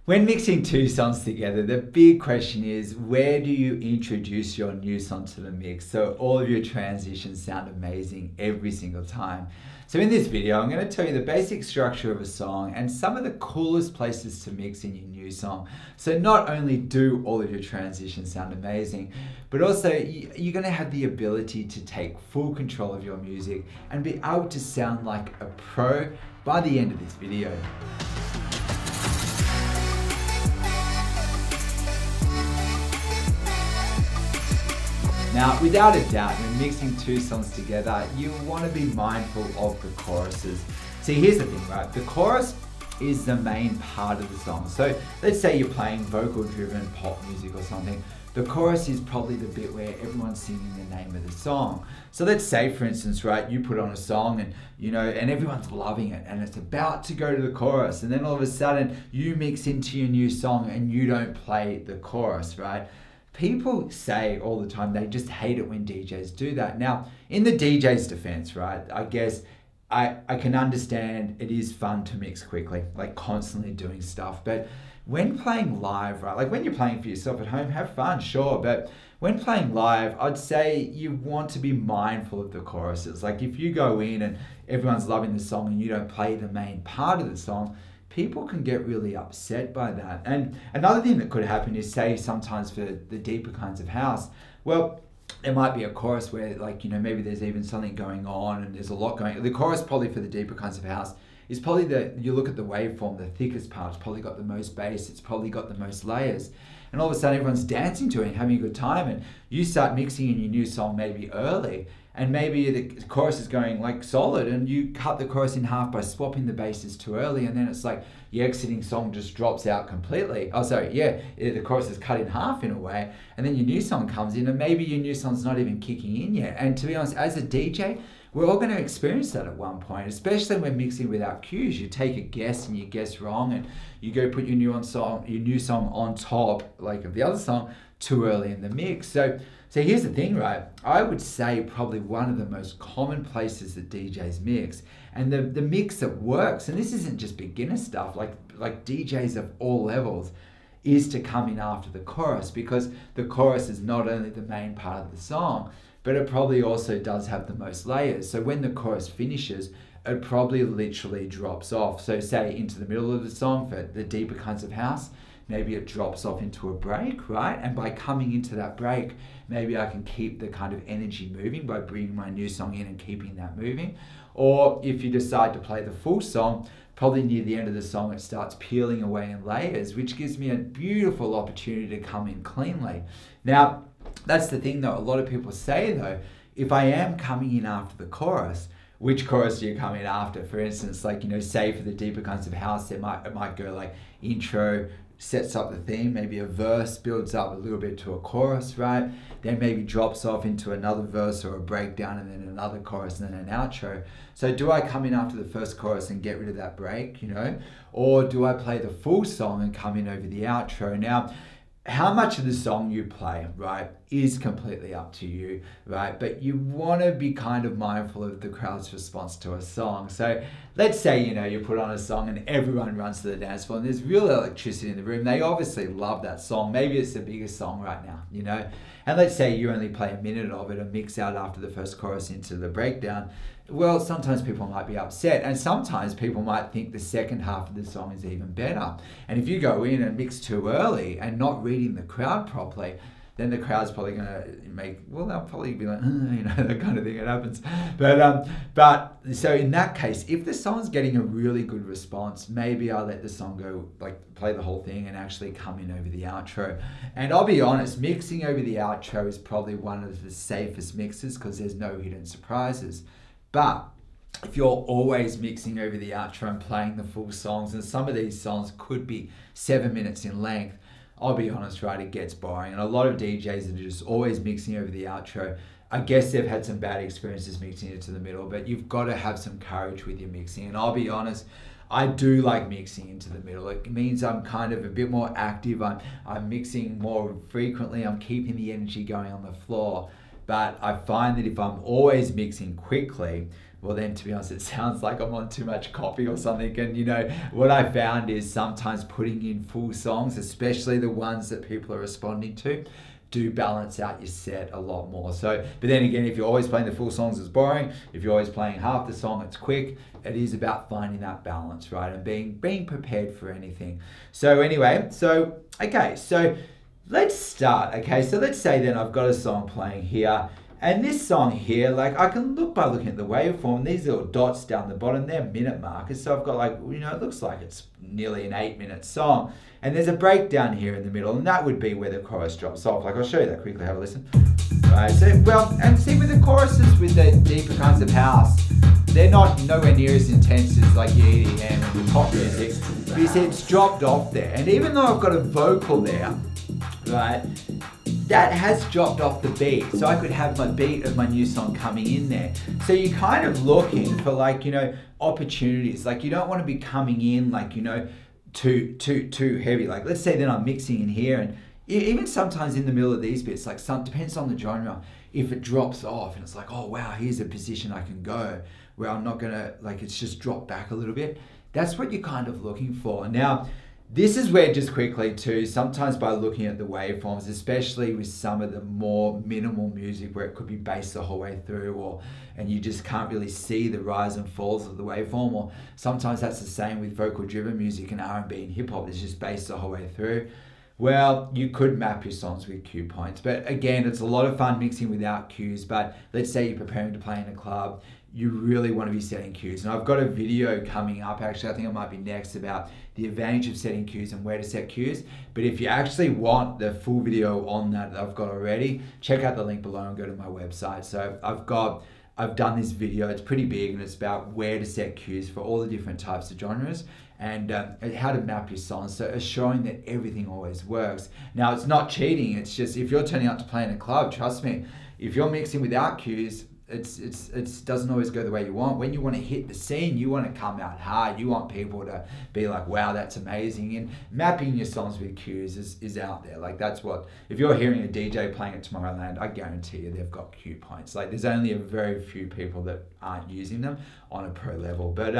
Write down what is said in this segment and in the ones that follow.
When mixing two songs together, the big question is, where do you introduce your new song to the mix so all of your transitions sound amazing every single time? So in this video, I'm going to tell you the basic structure of a song and some of the coolest places to mix in your new song. So not only do all of your transitions sound amazing, but also you're going to have the ability to take full control of your music and be able to sound like a pro by the end of this video. Now, without a doubt, when mixing two songs together, you want to be mindful of the choruses. See, here's the thing, right? The chorus is the main part of the song. So let's say you're playing vocal-driven pop music or something. The chorus is probably the bit where everyone's singing the name of the song. So let's say, for instance, right, you put on a song and, and everyone's loving it and it's about to go to the chorus, and then all of a sudden you mix into your new song and you don't play the chorus, right? People say all the time they just hate it when DJs do that. Now, in the DJ's defense, right, I guess I can understand it is fun to mix quickly, like constantly doing stuff. But when playing live, right, like when you're playing for yourself at home, have fun, sure. But when playing live, I'd say you want to be mindful of the choruses. Like if you go in and everyone's loving the song and you don't play the main part of the song, people can get really upset by that. And another thing that could happen is, say, sometimes for the deeper kinds of house, well, there might be a chorus where, like, maybe there's even something going on and there's a lot going on. The chorus probably for the deeper kinds of house is probably you look at the waveform, the thickest part, it's probably got the most bass, it's probably got the most layers. And all of a sudden everyone's dancing to it and having a good time, and you start mixing in your new song maybe early, and maybe the chorus is going like solid and you cut the chorus in half by swapping the basses too early, and then it's like the exiting song just drops out completely. Oh, sorry, yeah, the chorus is cut in half in a way, and then your new song comes in and maybe your new song's not even kicking in yet. And to be honest, as a DJ, we're all going to experience that at one point, especially when mixing without cues. You take a guess and you guess wrong, and you go put your new song on top like of the other song too early in the mix. So here's the thing, right? I would say probably one of the most common places that DJs mix, and the mix that works, and this isn't just beginner stuff, like DJs of all levels, is to come in after the chorus, because the chorus is not only the main part of the song, but it probably also does have the most layers. So when the chorus finishes, it probably literally drops off. So say into the middle of the song for the deeper kinds of house, maybe it drops off into a break, right? And by coming into that break, maybe I can keep the kind of energy moving by bringing my new song in and keeping that moving. Or if you decide to play the full song, probably near the end of the song, it starts peeling away in layers, which gives me a beautiful opportunity to come in cleanly. Now, that's the thing though, a lot of people say though, if I am coming in after the chorus, which chorus do you come in after? For instance, like, say for the deeper kinds of house, it might go like intro, sets up the theme, maybe a verse builds up a little bit to a chorus, right? Then maybe drops off into another verse or a breakdown, and then another chorus and then an outro. So do I come in after the first chorus and get rid of that break, Or do I play the full song and come in over the outro? Now, how much of the song you play, right, is completely up to you, right? But you want to be kind of mindful of the crowd's response to a song. So let's say, you put on a song and everyone runs to the dance floor and there's real electricity in the room. They obviously love that song. Maybe it's the biggest song right now, And let's say you only play a minute of it and mix out after the first chorus into the breakdown. Well, sometimes people might be upset, and sometimes people might think the second half of the song is even better. And if you go in and mix too early and not reading the crowd properly, then the crowd's probably going to they'll probably be like, that kind of thing, it happens. But so in that case, if the song's getting a really good response, maybe I'll let the song go, like play the whole thing and actually come in over the outro. And I'll be honest, mixing over the outro is probably one of the safest mixes because there's no hidden surprises. But if you're always mixing over the outro and playing the full songs, and some of these songs could be 7 minutes in length, I'll be honest, right, it gets boring. And a lot of DJs that are just always mixing over the outro, I guess they've had some bad experiences mixing it to the middle, but you've got to have some courage with your mixing. And I'll be honest, I do like mixing into the middle. It means I'm kind of a bit more active. I'm mixing more frequently. I'm keeping the energy going on the floor. But I find that if I'm always mixing quickly, well then, to be honest, it sounds like I'm on too much coffee or something. And you know, what I found is sometimes putting in full songs, especially the ones that people are responding to, do balance out your set a lot more. So, but then again, if you're always playing the full songs, it's boring. If you're always playing half the song, it's quick. It is about finding that balance, right? And being prepared for anything. So anyway, okay, so let's start. Okay, so let's say then I've got a song playing here. And this song here, like I can look by looking at the waveform, these little dots down the bottom, they're minute markers. So I've got like, you know, it looks like it's nearly an 8-minute song. And there's a breakdown here in the middle, and that would be where the chorus drops off. Like I'll show you that quickly, have a listen. Right, so, well, and see with the choruses with the deeper kinds of house, they're not nowhere near as intense as like your EDM and the pop music. But you see it's dropped off there. And even though I've got a vocal there, right, that has dropped off the beat. So I could have my beat of my new song coming in there. So you're kind of looking for like, you know, opportunities. Like you don't want to be coming in like, you know, too heavy. Like let's say that I'm mixing in here, and even sometimes in the middle of these bits, like depends on the genre, if it drops off and it's like, oh wow, here's a position I can go where I'm not gonna, like it's just dropped back a little bit. That's what you're kind of looking for. Now, this is where just quickly too, sometimes by looking at the waveforms, especially with some of the more minimal music where it could be bass the whole way through, and you just can't really see the rise and falls of the waveform, or sometimes that's the same with vocal driven music and R&B and hip hop, it's just bass the whole way through. Well, you could map your songs with cue points, but again, it's a lot of fun mixing without cues. But let's say you're preparing to play in a club, you really want to be setting cues. And I've got a video coming up, actually, I think it might be next, about the advantage of setting cues and where to set cues. But if you actually want the full video on that I've got already, check out the link below and go to my website. So I've done this video, it's pretty big, and it's about where to set cues for all the different types of genres, and how to map your songs. So it's showing that everything always works. Now, it's not cheating, it's just if you're turning up to play in a club, trust me, if you're mixing without cues, it doesn't always go the way you want. When you want to hit the scene, you want to come out hard. You want people to be like, wow, that's amazing. And mapping your songs with cues is out there. Like that's what, if you're hearing a DJ playing at Tomorrowland, I guarantee you they've got cue points. Like there's only a very few people that aren't using them on a pro level. But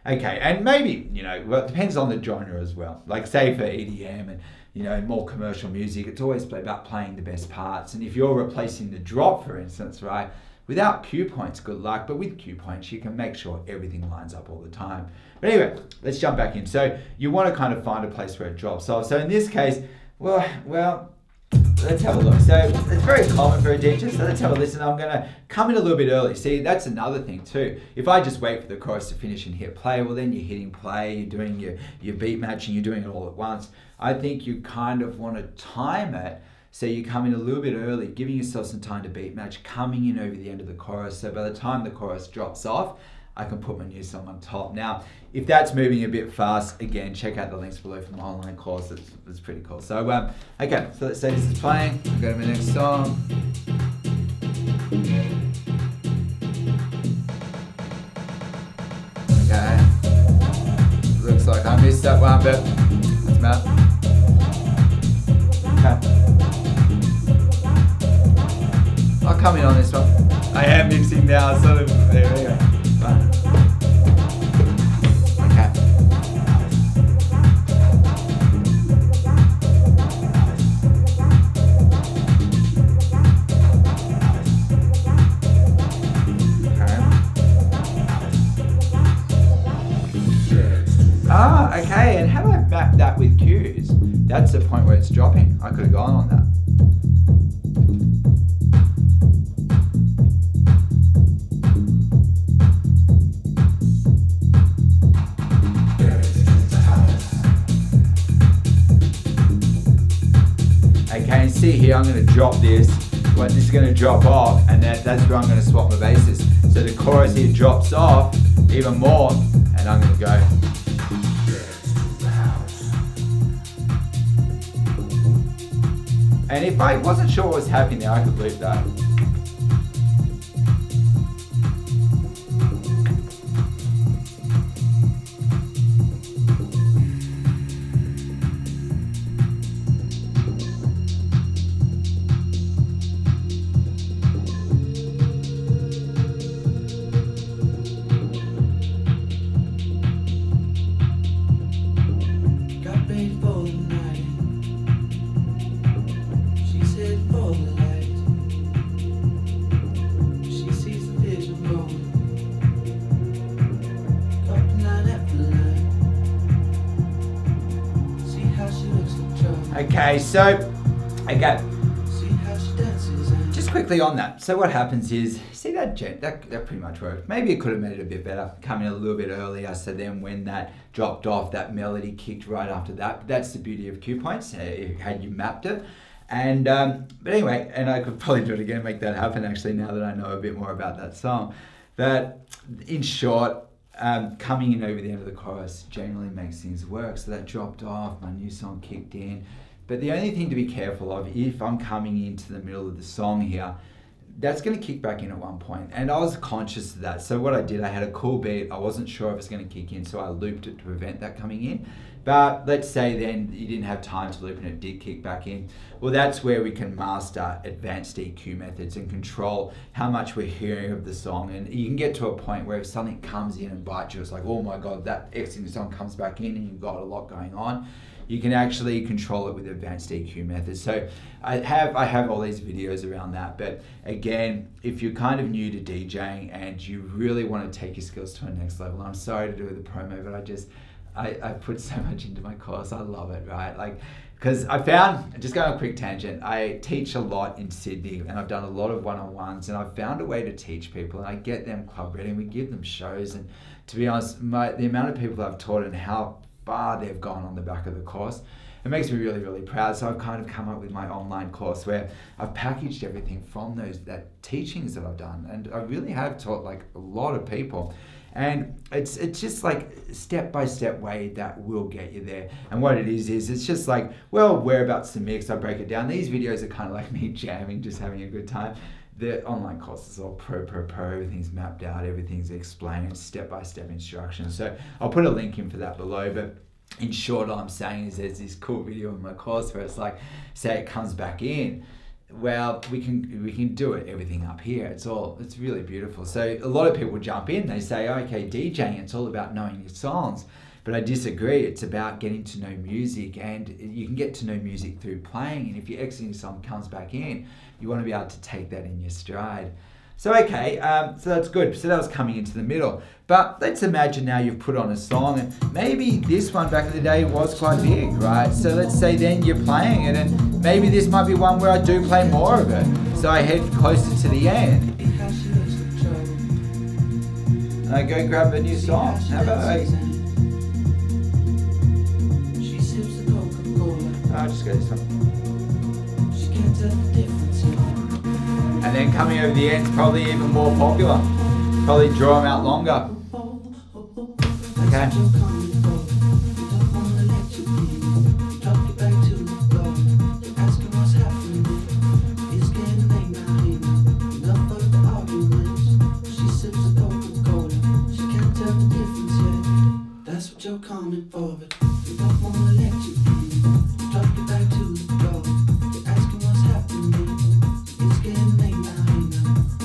okay, and maybe, you know, well, it depends on the genre as well. Like say for EDM and, you know, more commercial music, it's always about playing the best parts. And if you're replacing the drop, for instance, right, without cue points, good luck, but with cue points, you can make sure everything lines up all the time. But anyway, let's jump back in. So you want to kind of find a place where it drops off. So in this case, well, let's have a look. So it's very common for a DJ, so let's have a listen. I'm gonna come in a little bit early. See, that's another thing too. If I just wait for the chorus to finish and hit play, well then you're hitting play, you're doing your beat matching, you're doing it all at once. I think you kind of want to time it so you come in a little bit early, giving yourself some time to beat match, coming in over the end of the chorus. So by the time the chorus drops off, I can put my new song on top. Now, if that's moving a bit fast, again, check out the links below for my online course. It's pretty cool. So, okay, so let's say this is playing. I'll go to my next song. Okay. Looks like I missed that one, but that's matter. Okay. I'll come in on this one. I am mixing now, sort of. There we go. Okay. Okay, and how do I map that with cues? That's the point where it's dropping. I could have gone on that. Okay, and see here, I'm going to drop this. Well, this is going to drop off, and that's where I'm going to swap my basses. So the chorus here drops off even more, and I'm going to go. And if I wasn't sure what was happening there, I could loop that. Okay, so, okay. Just quickly on that. So what happens is, see that pretty much worked. Maybe it could have made it a bit better, coming a little bit earlier, so then when that dropped off, that melody kicked right after that. But that's the beauty of cue points, had you mapped it. And, but anyway, and I could probably do it again, make that happen actually, now that I know a bit more about that song. But in short, coming in over the end of the chorus generally makes things work. So that dropped off, my new song kicked in. But the only thing to be careful of, if I'm coming into the middle of the song here, that's going to kick back in at one point. And I was conscious of that. So what I did, I had a cool beat. I wasn't sure if it was going to kick in, so I looped it to prevent that coming in. But let's say then you didn't have time to loop and it did kick back in. Well, that's where we can master advanced EQ methods and control how much we're hearing of the song. And you can get to a point where if something comes in and bites you, it's like, oh my God, that exiting song comes back in and you've got a lot going on. You can actually control it with advanced EQ methods. So I have all these videos around that. But again, if you're kind of new to DJing and you really want to take your skills to a next level, I'm sorry to do the promo, but I put so much into my course. I love it, right? Like, because I found, just going on a quick tangent, I teach a lot in Sydney and I've done a lot of one-on-ones, and I've found a way to teach people, and I get them club ready and we give them shows. And to be honest, the amount of people I've taught and how far they've gone on the back of the course, it makes me really, really proud. So I've kind of come up with my online course where I've packaged everything from that teachings that I've done, and I really have taught like a lot of people. And it's just like step-by-step way that will get you there. And what it is it's just like, well, whereabouts to mix, I break it down. These videos are kind of like me jamming, just having a good time. The online course is all pro, everything's mapped out, everything's explained, step-by-step instructions. So I'll put a link in for that below, but in short, all I'm saying is there's this cool video in my course where it's like, say it comes back in, well, we can do it, everything up here. It's really beautiful. So a lot of people jump in, they say, okay, DJing, it's all about knowing your songs. But I disagree. It's about getting to know music, and you can get to know music through playing. And if your exiting song comes back in, you want to be able to take that in your stride. So okay, so that's good. So that was coming into the middle. But let's imagine now you've put on a song, and maybe this one back in the day was quite big, right? So let's say then you're playing it, and maybe this might be one where I do play more of it. So I head closer to the end. And I go grab a new song. How about I'll just go this one. And then coming over the end's probably even more popular. Probably draw them out longer. Okay. That's what you're coming for, but you don't wanna let you in. Drop you back to the door. You're asking what's happening. It's getting late now.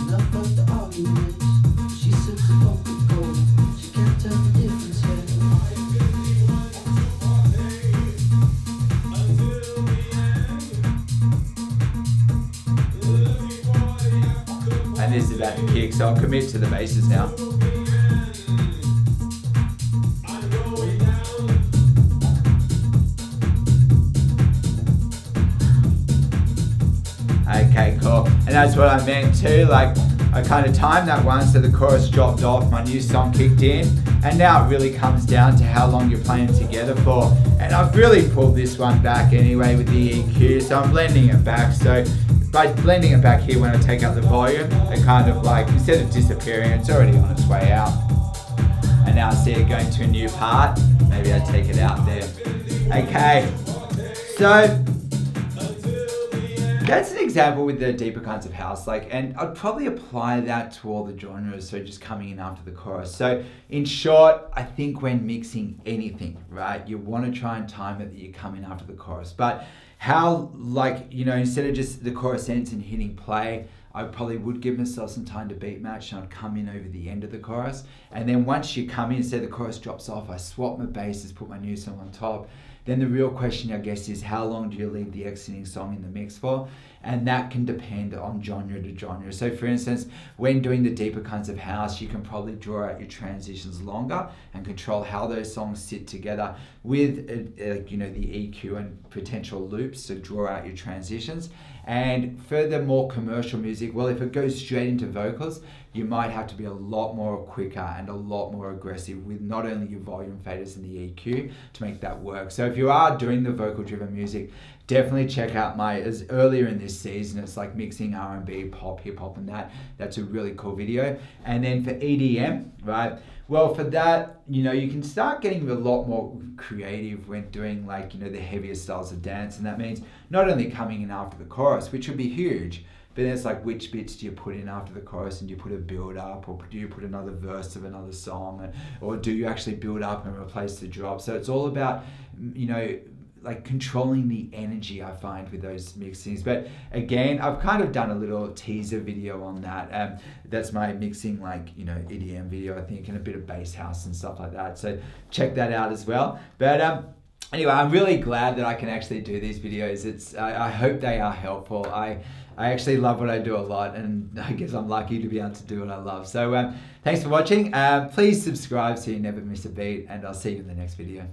Enough of the arguments. She sips a Coca-Cola. She can't tell the difference yet. And this is about to kick, so I'll commit to the basses now. Okay, cool. And that's what I meant too, like I kind of timed that one so the chorus dropped off, my new song kicked in, and now it really comes down to how long you're playing together for. And I've really pulled this one back anyway with the EQ, so I'm blending it back. So by blending it back here, when I take out the volume, it kind of like, instead of disappearing, it's already on its way out. And now I see it going to a new part. Maybe I take it out there. Okay, so that's an example with the deeper kinds of house, like, and I'd probably apply that to all the genres, so just coming in after the chorus. So in short, I think when mixing anything, right, you want to try and time it that you come in after the chorus. But how, like, you know, instead of just the chorus ends and hitting play, I probably would give myself some time to beat match, and I'd come in over the end of the chorus. And then once you come in, say the chorus drops off, I swap my basses, put my new song on top. Then the real question, I guess, is how long do you leave the exiting song in the mix for? and that can depend on genre to genre. So for instance, when doing the deeper kinds of house, you can probably draw out your transitions longer and control how those songs sit together with you know, the EQ and potential loops to draw out your transitions. And for the more commercial music, well, if it goes straight into vocals, you might have to be a lot more quicker and a lot more aggressive with not only your volume faders and the EQ to make that work. So if you are doing the vocal driven music, definitely check out as earlier in this season, it's like mixing R&B, pop, hip hop, and that's a really cool video. And then for EDM, right? Well, for that, you know, you can start getting a lot more creative when doing, like, you know, the heavier styles of dance. And that means not only coming in after the chorus, which would be huge, but then it's like, which bits do you put in after the chorus, and do you put a build up, or do you put another verse of another song, or do you actually build up and replace the drop? So it's all about, you know, like controlling the energy, I find, with those mixings. But again, I've kind of done a little teaser video on that. That's my mixing, like, you know, EDM video, I think, and a bit of bass house and stuff like that. So check that out as well. But anyway, I'm really glad that I can actually do these videos. I hope they are helpful. I actually love what I do a lot, and I guess I'm lucky to be able to do what I love. So thanks for watching. Please subscribe so you never miss a beat, and I'll see you in the next video.